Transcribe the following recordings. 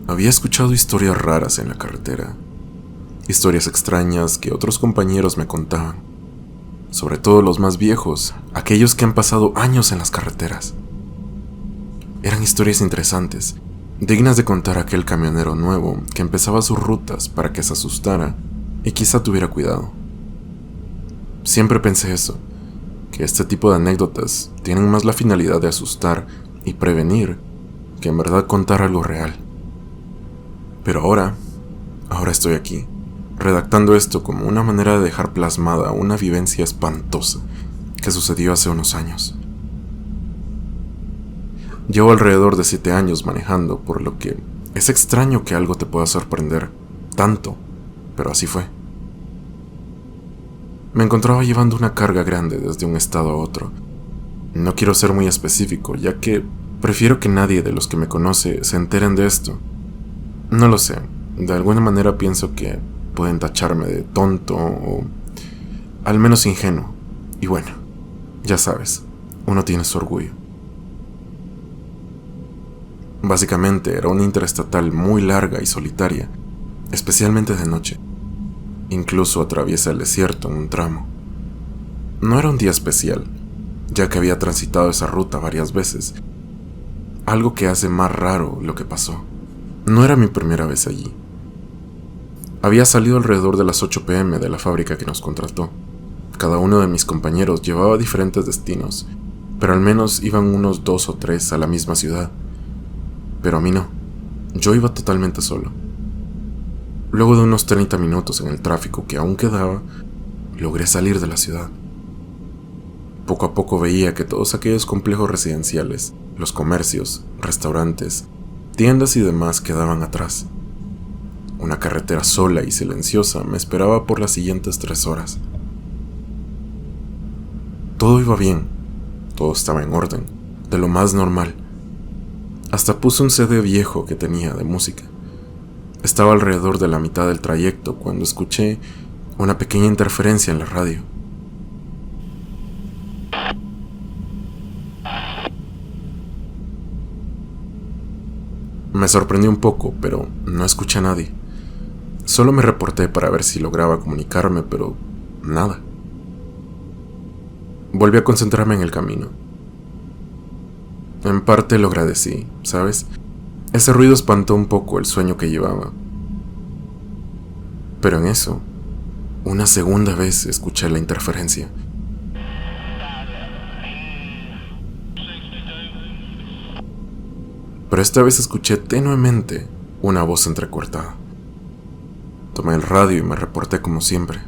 Había escuchado historias raras en la carretera, historias extrañas que otros compañeros me contaban, sobre todo los más viejos, aquellos que han pasado años en las carreteras. Eran historias interesantes, dignas de contar a aquel camionero nuevo que empezaba sus rutas para que se asustara y quizá tuviera cuidado. Siempre pensé eso, que este tipo de anécdotas tienen más la finalidad de asustar y prevenir que en verdad contar algo real. Pero ahora estoy aquí, redactando esto como una manera de dejar plasmada una vivencia espantosa que sucedió hace unos años. Llevo alrededor de 7 años manejando, por lo que es extraño que algo te pueda sorprender tanto, pero así fue. Me encontraba llevando una carga grande desde un estado a otro. No quiero ser muy específico, ya que prefiero que nadie de los que me conoce se enteren de esto. No lo sé, de alguna manera pienso que pueden tacharme de tonto o al menos ingenuo. Y bueno, ya sabes, uno tiene su orgullo. Básicamente era una interestatal muy larga y solitaria, especialmente de noche. Incluso atraviesa el desierto en un tramo. No era un día especial, ya que había transitado esa ruta varias veces, algo que hace más raro lo que pasó. No era mi primera vez allí. Había salido alrededor de las 8 p.m. de la fábrica que nos contrató. Cada uno de mis compañeros llevaba diferentes destinos, pero al menos iban unos 2 o 3 a la misma ciudad. Pero a mí no, yo iba totalmente solo. Luego de unos 30 minutos en el tráfico que aún quedaba, logré salir de la ciudad. Poco a poco veía que todos aquellos complejos residenciales, los comercios, restaurantes, tiendas y demás quedaban atrás. Una carretera sola y silenciosa me esperaba por las siguientes 3 horas. Todo iba bien, todo estaba en orden, de lo más normal. Hasta puse un CD viejo que tenía de música. Estaba alrededor de la mitad del trayecto cuando escuché una pequeña interferencia en la radio. Me sorprendió un poco, pero no escuché a nadie. Solo me reporté para ver si lograba comunicarme, pero nada. Volví a concentrarme en el camino. En parte lo agradecí, ¿sabes? Ese ruido espantó un poco el sueño que llevaba. Pero en eso, una segunda vez escuché la interferencia. Pero esta vez escuché tenuemente una voz entrecortada. Tomé el radio y me reporté como siempre.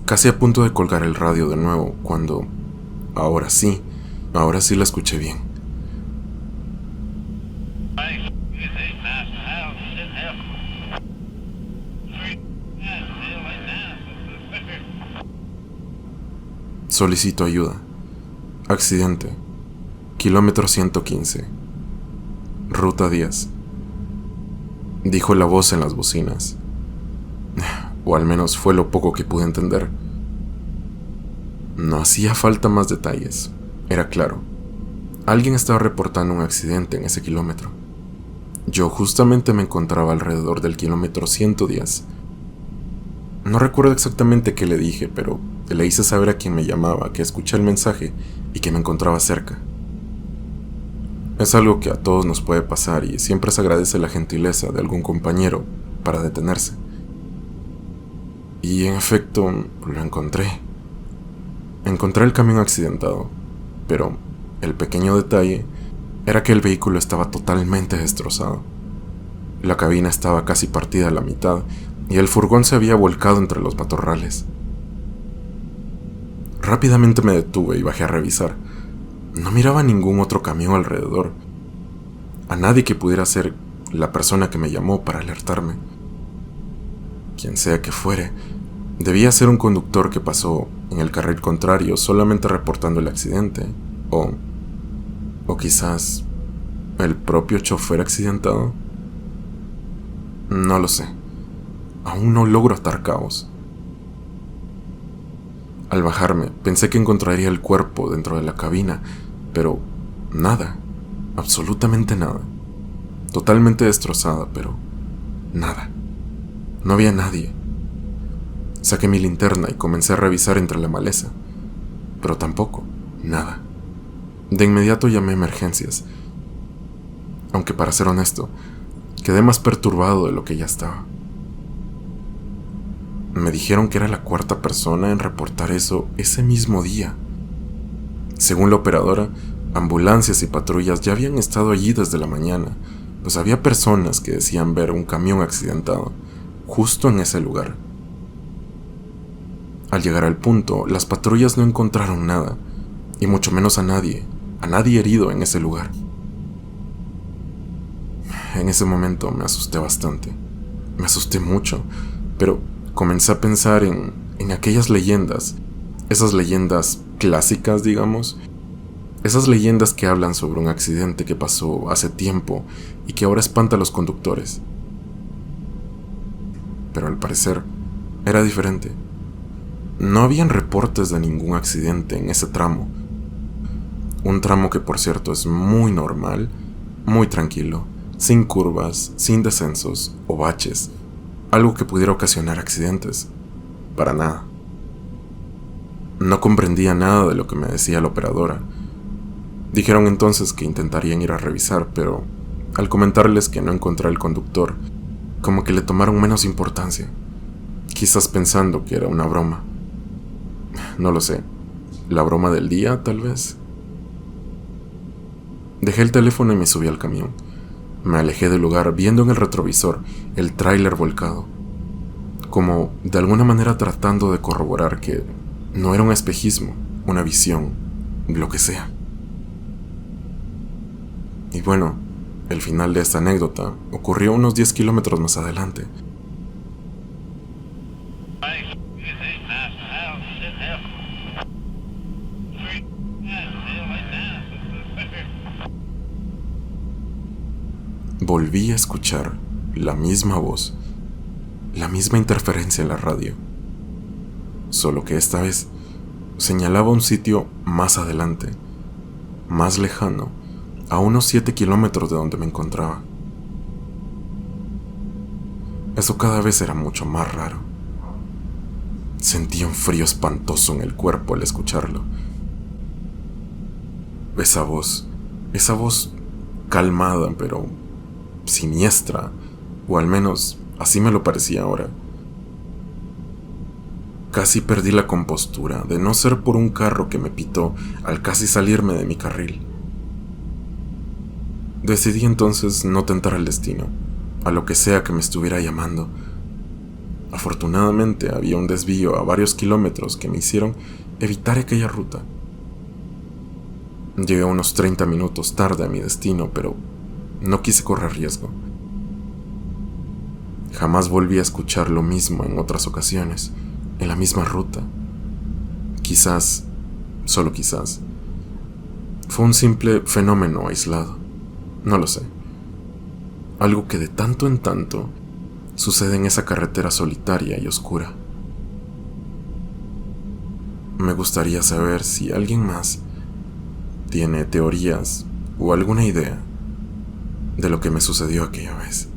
Casi a punto de colgar el radio de nuevo cuando, ahora sí la escuché bien. Solicito ayuda. Accidente. Kilómetro 115. Ruta 10. Dijo la voz en las bocinas. O al menos fue lo poco que pude entender. No hacía falta más detalles. Era claro. Alguien estaba reportando un accidente en ese kilómetro. Yo justamente me encontraba alrededor del kilómetro 110. No recuerdo exactamente qué le dije, pero le hice saber a quien me llamaba que escuché el mensaje y que me encontraba cerca. Es algo que a todos nos puede pasar y siempre se agradece la gentileza de algún compañero para detenerse. Y en efecto, lo encontré. Encontré el camión accidentado, pero el pequeño detalle era que el vehículo estaba totalmente destrozado. La cabina estaba casi partida a la mitad y el furgón se había volcado entre los matorrales. Rápidamente me detuve y bajé a revisar. No miraba ningún otro camión alrededor. A nadie que pudiera ser la persona que me llamó para alertarme. Quien sea que fuere, debía ser un conductor que pasó en el carril contrario solamente reportando el accidente. O quizás el propio chofer accidentado. No lo sé. Aún no logro atar cabos. Al bajarme, pensé que encontraría el cuerpo dentro de la cabina, pero nada, absolutamente nada. totalmente destrozada, pero nada. No había nadie. Saqué mi linterna y comencé a revisar entre la maleza, pero tampoco, nada. De inmediato llamé a emergencias, aunque para ser honesto, quedé más perturbado de lo que ya estaba. Me dijeron que era la cuarta persona en reportar eso ese mismo día. Según la operadora, ambulancias y patrullas ya habían estado allí desde la mañana, pues había personas que decían ver un camión accidentado justo en ese lugar. Al llegar al punto, las patrullas no encontraron nada, y mucho menos a nadie herido en ese lugar. En ese momento me asusté bastante, me asusté mucho, pero comencé a pensar en aquellas leyendas, esas leyendas clásicas, digamos, esas leyendas que hablan sobre un accidente que pasó hace tiempo y que ahora espanta a los conductores. Pero al parecer era diferente. No habían reportes de ningún accidente en ese tramo. Un tramo que, por cierto, es muy normal, muy tranquilo, sin curvas, sin descensos o baches, algo que pudiera ocasionar accidentes. Para nada. No comprendía nada de lo que me decía la operadora. Dijeron entonces que intentarían ir a revisar, pero al comentarles que no encontré al conductor, como que le tomaron menos importancia, quizás pensando que era una broma. No lo sé, la broma del día, tal vez. Dejé el teléfono y me subí al camión. Me alejé del lugar viendo en el retrovisor el tráiler volcado, como de alguna manera tratando de corroborar que no era un espejismo, una visión, lo que sea. Y bueno, el final de esta anécdota ocurrió unos 10 kilómetros más adelante. Volví a escuchar la misma voz, la misma interferencia en la radio, solo que esta vez señalaba un sitio más adelante, más lejano, a unos 7 kilómetros de donde me encontraba. Eso cada vez era mucho más raro. Sentía un frío espantoso en el cuerpo al escucharlo. Esa voz calmada pero siniestra, o al menos así me lo parecía ahora. Casi perdí la compostura, de no ser por un carro que me pitó al casi salirme de mi carril. Decidí entonces no tentar el destino, a lo que sea que me estuviera llamando. Afortunadamente había un desvío a varios kilómetros que me hicieron evitar aquella ruta. Llegué unos 30 minutos tarde a mi destino, pero no quise correr riesgo. Jamás volví a escuchar lo mismo en otras ocasiones, en la misma ruta. Quizás, solo quizás, fue un simple fenómeno aislado. No lo sé. Algo que de tanto en tanto sucede en esa carretera solitaria y oscura. Me gustaría saber si alguien más tiene teorías o alguna idea de lo que me sucedió aquella vez.